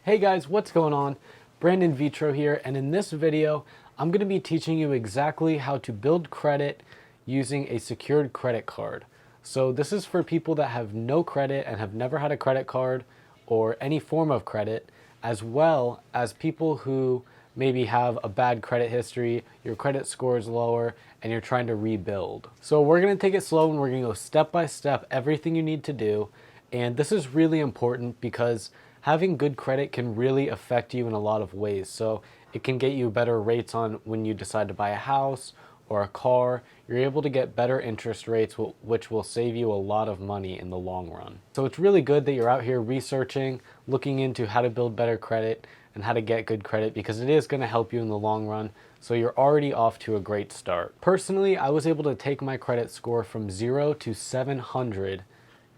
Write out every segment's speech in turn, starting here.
Hey guys, what's going on? Brandan Vitro here, and in this video, I'm going to be teaching you exactly how to build credit using a secured credit card. So this is for people that have no credit and have never had a credit card or any form of credit, as well as people who maybe have a bad credit history, your credit score is lower, and you're trying to rebuild. So we're going to take it slow and we're going to go step by step, everything you need to do. And this is really important because having good credit can really affect you in a lot of ways. So it can get you better rates on when you decide to buy a house or a car. You're able to get better interest rates, which will save you a lot of money in the long run. So it's really good that you're out here researching, looking into how to build better credit and how to get good credit, because it is going to help you in the long run. So you're already off to a great start. Personally, I was able to take my credit score from 0 to 700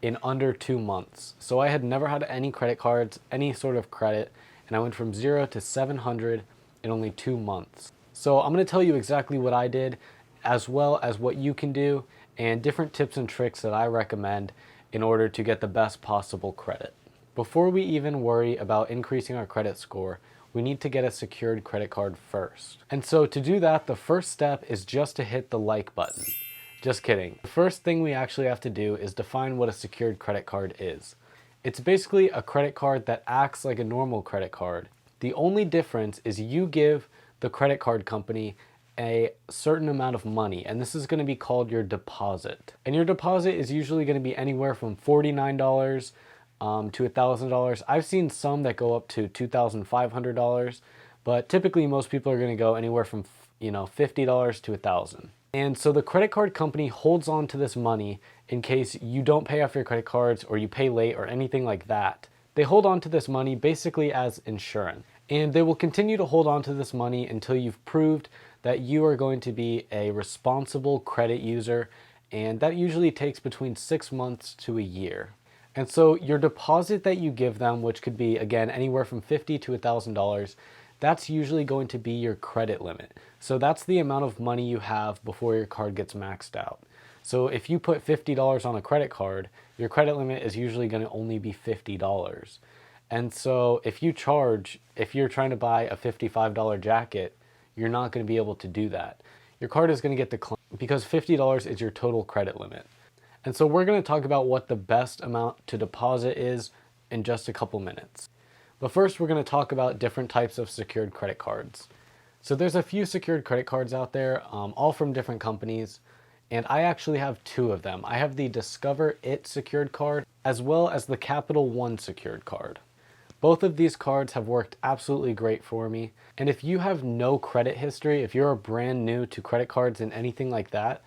in under 2 months. So I had never had any credit cards, any sort of credit, and I went from 0 to 700 in only 2 months. So I'm going to tell you exactly what I did, as well as what you can do, and different tips and tricks that I recommend in order to get the best possible credit. Before we even worry about increasing our credit score, we need to get a secured credit card first. And so to do that, the first step is just to hit the like button. Just kidding. The first thing we actually have to do is define what a secured credit card is. It's basically a credit card that acts like a normal credit card. The only difference is you give the credit card company a certain amount of money, and this is going to be called your deposit. And your deposit is usually going to be anywhere from $49 to $1,000. I've seen some that go up to $2,500, but typically most people are going to go anywhere from $50 to $1,000. And so the credit card company holds on to this money in case you don't pay off your credit cards or you pay late or anything like that. They hold on to this money basically as insurance. And they will continue to hold on to this money until you've proved that you are going to be a responsible credit user, and that usually takes between 6 months to a year. And so your deposit that you give them, which could be, again, anywhere from $50 to $1,000, that's usually going to be your credit limit. So that's the amount of money you have before your card gets maxed out. So if you put $50 on a credit card, your credit limit is usually going to only be $50. And so if you're trying to buy a $55 jacket, you're not going to be able to do that. Your card is going to get declined because $50 is your total credit limit. And so we're going to talk about what the best amount to deposit is in just a couple minutes. But first, we're going to talk about different types of secured credit cards. So there's a few secured credit cards out there, all from different companies, and I actually have two of them. I have the Discover It secured card, as well as the Capital One secured card. Both of these cards have worked absolutely great for me. And if you have no credit history, if you're brand new to credit cards and anything like that,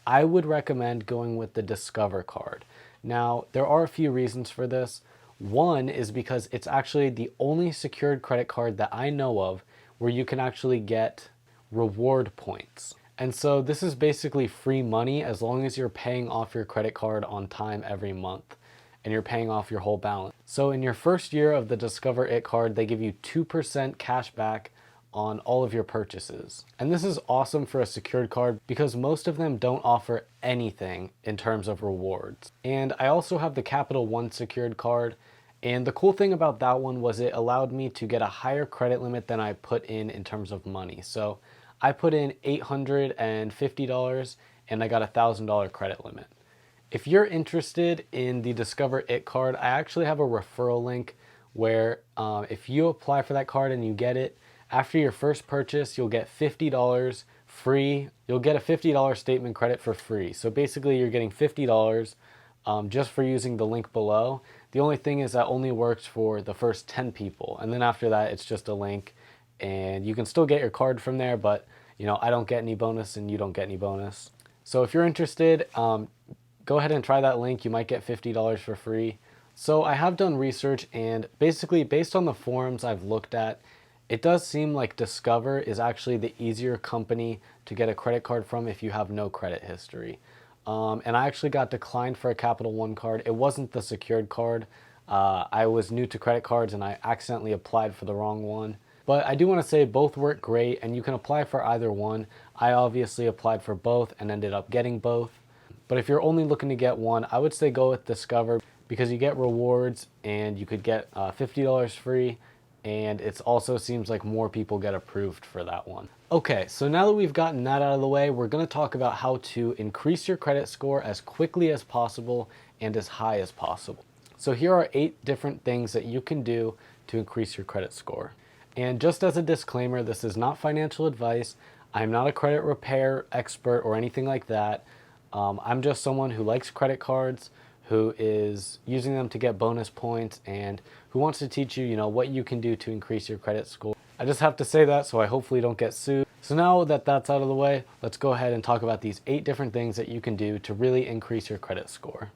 I would recommend going with the Discover card. Now, there are a few reasons for this. One is because it's actually the only secured credit card that I know of where you can actually get reward points. And so this is basically free money as long as you're paying off your credit card on time every month and you're paying off your whole balance. So in your first year of the Discover It card, they give you 2% cash back on all of your purchases. And this is awesome for a secured card because most of them don't offer anything in terms of rewards. And I also have the Capital One secured card. And the cool thing about that one was it allowed me to get a higher credit limit than I put in terms of money. So I put in $850 and I got a $1,000 credit limit. If you're interested in the Discover It card, I actually have a referral link where if you apply for that card and you get it, after your first purchase, you'll get $50 free. You'll get a $50 statement credit for free. So basically you're getting $50 just for using the link below. The only thing is that only works for the first 10 people. And then after that, it's just a link and you can still get your card from there, but I don't get any bonus and you don't get any bonus. So if you're interested, go ahead and try that link. You might get $50 for free. So I have done research, and basically based on the forums I've looked at, it does seem like Discover is actually the easier company to get a credit card from if you have no credit history. And I actually got declined for a Capital One card. It wasn't the secured card. I was new to credit cards and I accidentally applied for the wrong one. But I do want to say both work great and you can apply for either one. I obviously applied for both and ended up getting both. But if you're only looking to get one, I would say go with Discover because you get rewards and you could get $50 free and it also seems like more people get approved for that one. Okay, so now that we've gotten that out of the way, we're going to talk about how to increase your credit score as quickly as possible and as high as possible. So here are 8 different things that you can do to increase your credit score. And just as a disclaimer, this is not financial advice. I'm not a credit repair expert or anything like that. I'm just someone who likes credit cards, who is using them to get bonus points, and who wants to teach you, what you can do to increase your credit score. I just have to say that so I hopefully don't get sued. So now that that's out of the way, let's go ahead and talk about these 8 different things that you can do to really increase your credit score.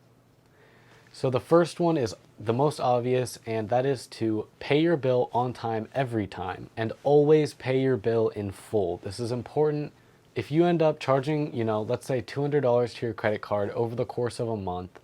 So the first one is the most obvious, and that is to pay your bill on time every time, and always pay your bill in full. This is important. If you end up charging, let's say $200 to your credit card over the course of a month,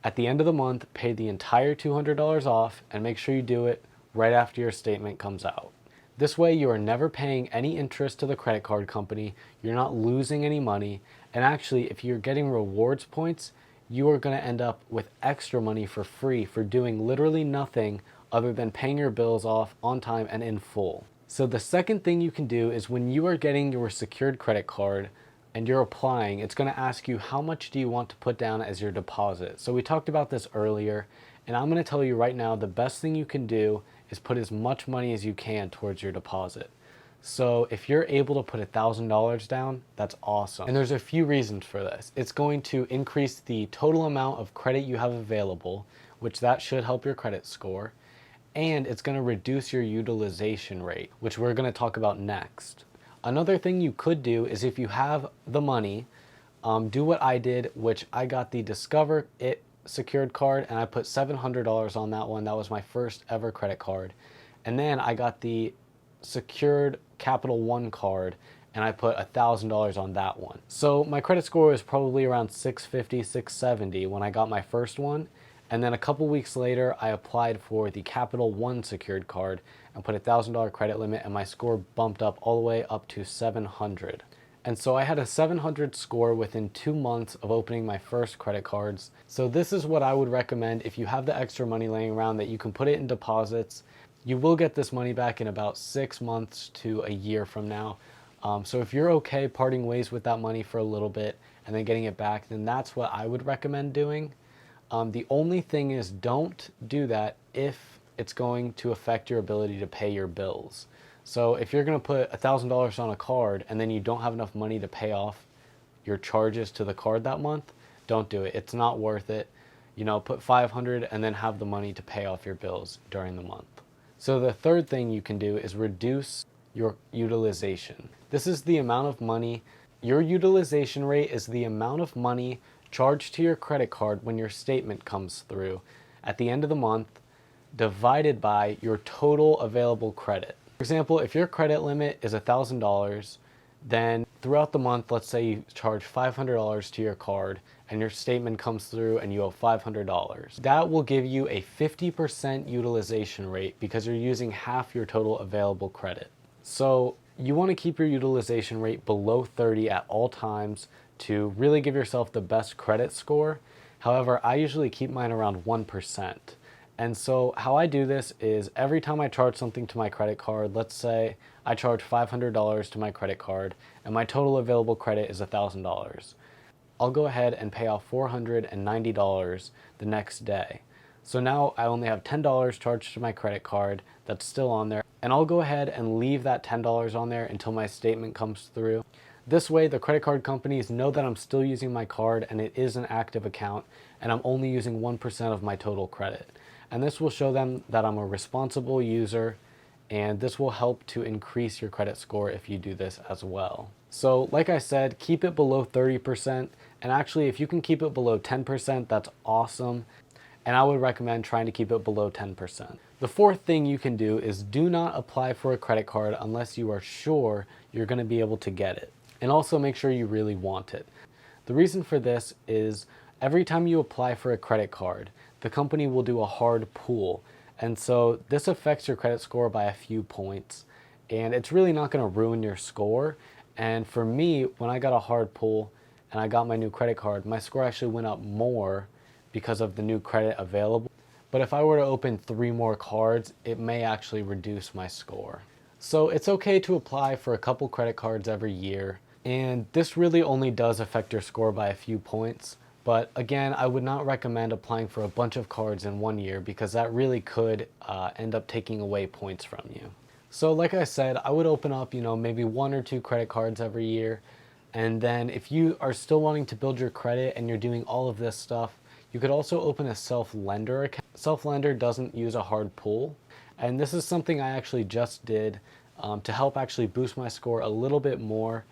at the end of the month, pay the entire $200 off and make sure you do it right after your statement comes out. This way you are never paying any interest to the credit card company, you're not losing any money, and actually if you're getting rewards points, you are going to end up with extra money for free for doing literally nothing other than paying your bills off on time and in full. So the second thing you can do is when you are getting your secured credit card and you're applying, it's going to ask you how much do you want to put down as your deposit. So we talked about this earlier, and I'm going to tell you right now the best thing you can do is put as much money as you can towards your deposit. So if you're able to put $1,000 down, that's awesome. And there's a few reasons for this. It's going to increase the total amount of credit you have available, which that should help your credit score. And it's going to reduce your utilization rate, which we're going to talk about next. Another thing you could do is if you have the money, do what I did, which I got the Discover It secured card and I put $700 on that one. That was my first ever credit card. And then I got the secured Capital One card and I put $1,000 on that one. So my credit score was probably around 650, 670 when I got my first one. And then a couple weeks later, I applied for the Capital One secured card and put $1,000 credit limit, and my score bumped up all the way up to 700. And so I had a 700 score within 2 months of opening my first credit cards. So this is what I would recommend if you have the extra money laying around, that you can put it in deposits. You will get this money back in about 6 months to a year from now. So if you're okay parting ways with that money for a little bit and then getting it back, then that's what I would recommend doing. The only thing is, don't do that if it's going to affect your ability to pay your bills. So if you're going to put $1,000 on a card and then you don't have enough money to pay off your charges to the card that month, don't do it. It's not worth it. Put $500 and then have the money to pay off your bills during the month. So the third thing you can do is reduce your utilization. This is the amount of money. Your utilization rate is the amount of money charged to your credit card when your statement comes through at the end of the month, divided by your total available credit. For example, if your credit limit is $1,000, then throughout the month, let's say you charge $500 to your card and your statement comes through and you owe $500. That will give you a 50% utilization rate because you're using half your total available credit. So you want to keep your utilization rate below 30 at all times to really give yourself the best credit score. However, I usually keep mine around 1%. And so how I do this is every time I charge something to my credit card, let's say I charge $500 to my credit card and my total available credit is $1,000. I'll go ahead and pay off $490 the next day. So now I only have $10 charged to my credit card that's still on there, and I'll go ahead and leave that $10 on there until my statement comes through. This way, the credit card companies know that I'm still using my card and it is an active account and I'm only using 1% of my total credit. And this will show them that I'm a responsible user, and this will help to increase your credit score if you do this as well. So like I said, keep it below 30%, and actually if you can keep it below 10%, that's awesome. And I would recommend trying to keep it below 10%. The fourth thing you can do is do not apply for a credit card unless you are sure you're going to be able to get it. And also make sure you really want it. The reason for this is every time you apply for a credit card, the company will do a hard pull. And so this affects your credit score by a few points. And it's really not going to ruin your score. And for me, when I got a hard pull and I got my new credit card, my score actually went up more because of the new credit available. but if I were to open 3 more cards, it may actually reduce my score. So it's okay to apply for a couple credit cards every year, and this really only does affect your score by a few points. But again, I would not recommend applying for a bunch of cards in 1 year because that really could end up taking away points from you. So like I said, I would open up, maybe 1 or 2 credit cards every year. And then if you are still wanting to build your credit and you're doing all of this stuff, you could also open a self-lender account. Self-lender doesn't use a hard pull. And this is something I actually just did to help actually boost my score a little bit more.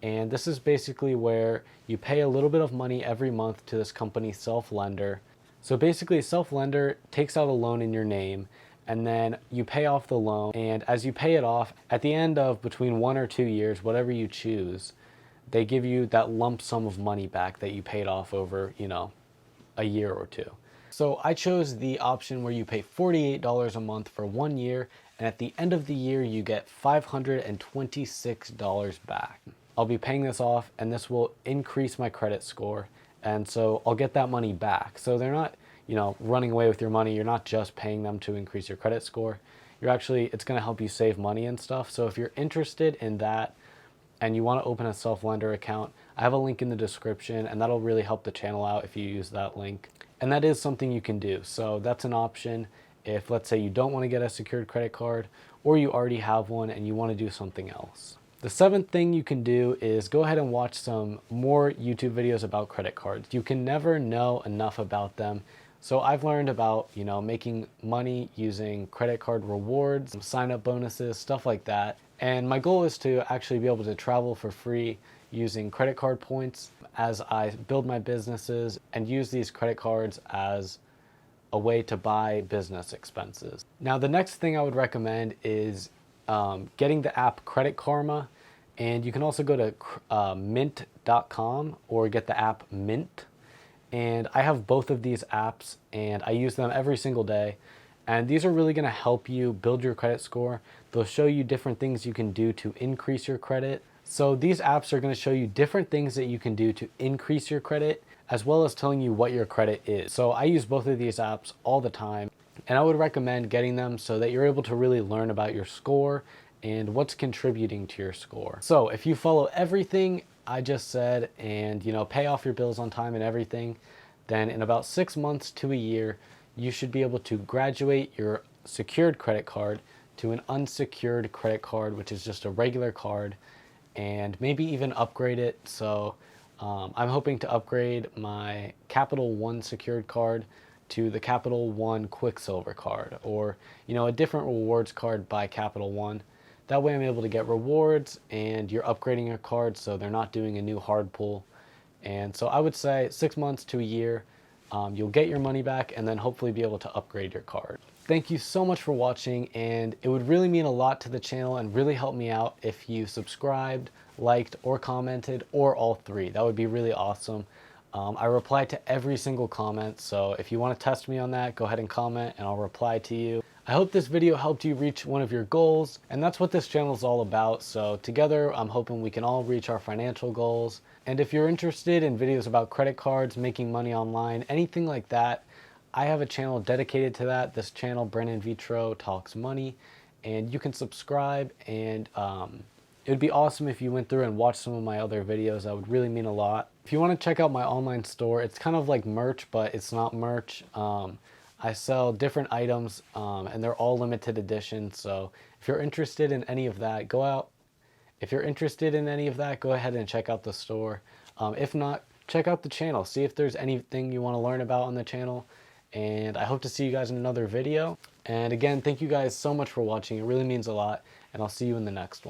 And this is basically where you pay a little bit of money every month to this company, self-lender. So basically, self-lender takes out a loan in your name, and then you pay off the loan. And as you pay it off, at the end of between 1 or 2 years, whatever you choose, they give you that lump sum of money back that you paid off over, a year or 2. So I chose the option where you pay $48 a month for 1 year, and at the end of the year, you get $526 back. I'll be paying this off, and this will increase my credit score, and so I'll get that money back. So they're not, running away with your money. You're not just paying them to increase your credit score. It's going to help you save money and stuff. So if you're interested in that, and you want to open a self-lender account, I have a link in the description, and that'll really help the channel out if you use that link. And that is something you can do. So that's an option if, let's say, you don't want to get a secured credit card, or you already have one and you want to do something else. The 7th thing you can do is go ahead and watch some more YouTube videos about credit cards. You can never know enough about them. So I've learned about, making money using credit card rewards, sign-up bonuses, stuff like that. And my goal is to actually be able to travel for free using credit card points as I build my businesses and use these credit cards as a way to buy business expenses. Now, the next thing I would recommend is getting the app Credit Karma, and you can also go to mint.com or get the app Mint. And I have both of these apps, and I use them every single day. And these are really going to help you build your credit score. They'll show you different things you can do to increase your credit. So these apps are going to show you different things that you can do to increase your credit, as well as telling you what your credit is. So I use both of these apps all the time, and I would recommend getting them so that you're able to really learn about your score and what's contributing to your score. So if you follow everything I just said and pay off your bills on time and everything, then in about 6 months to a year, you should be able to graduate your secured credit card to an unsecured credit card, which is just a regular card, and maybe even upgrade it. So I'm hoping to upgrade my Capital One secured card to the Capital One Quicksilver card, or a different rewards card by Capital One. That way I'm able to get rewards and you're upgrading your card, so they're not doing a new hard pull. And so I would say 6 months to a year, you'll get your money back and then hopefully be able to upgrade your card. Thank you so much for watching, and it would really mean a lot to the channel and really help me out if you subscribed, liked, or commented, or all 3. That would be really awesome. I reply to every single comment, so if you want to test me on that, go ahead and comment and I'll reply to you. I hope this video helped you reach one of your goals, and that's what this channel is all about. So together, I'm hoping we can all reach our financial goals. And if you're interested in videos about credit cards, making money online, anything like that, I have a channel dedicated to that. This channel, Brandan Vitro Talks Money, and you can subscribe, and it would be awesome if you went through and watched some of my other videos. That would really mean a lot. If you want to check out my online store, it's kind of like merch, but it's not merch. I sell different items, and they're all limited edition. So if you're interested in any of that, go out. If you're interested in any of that, go ahead and check out the store. If not, check out the channel. See if there's anything you want to learn about on the channel. And I hope to see you guys in another video. And again, thank you guys so much for watching. It really means a lot. And I'll see you in the next one.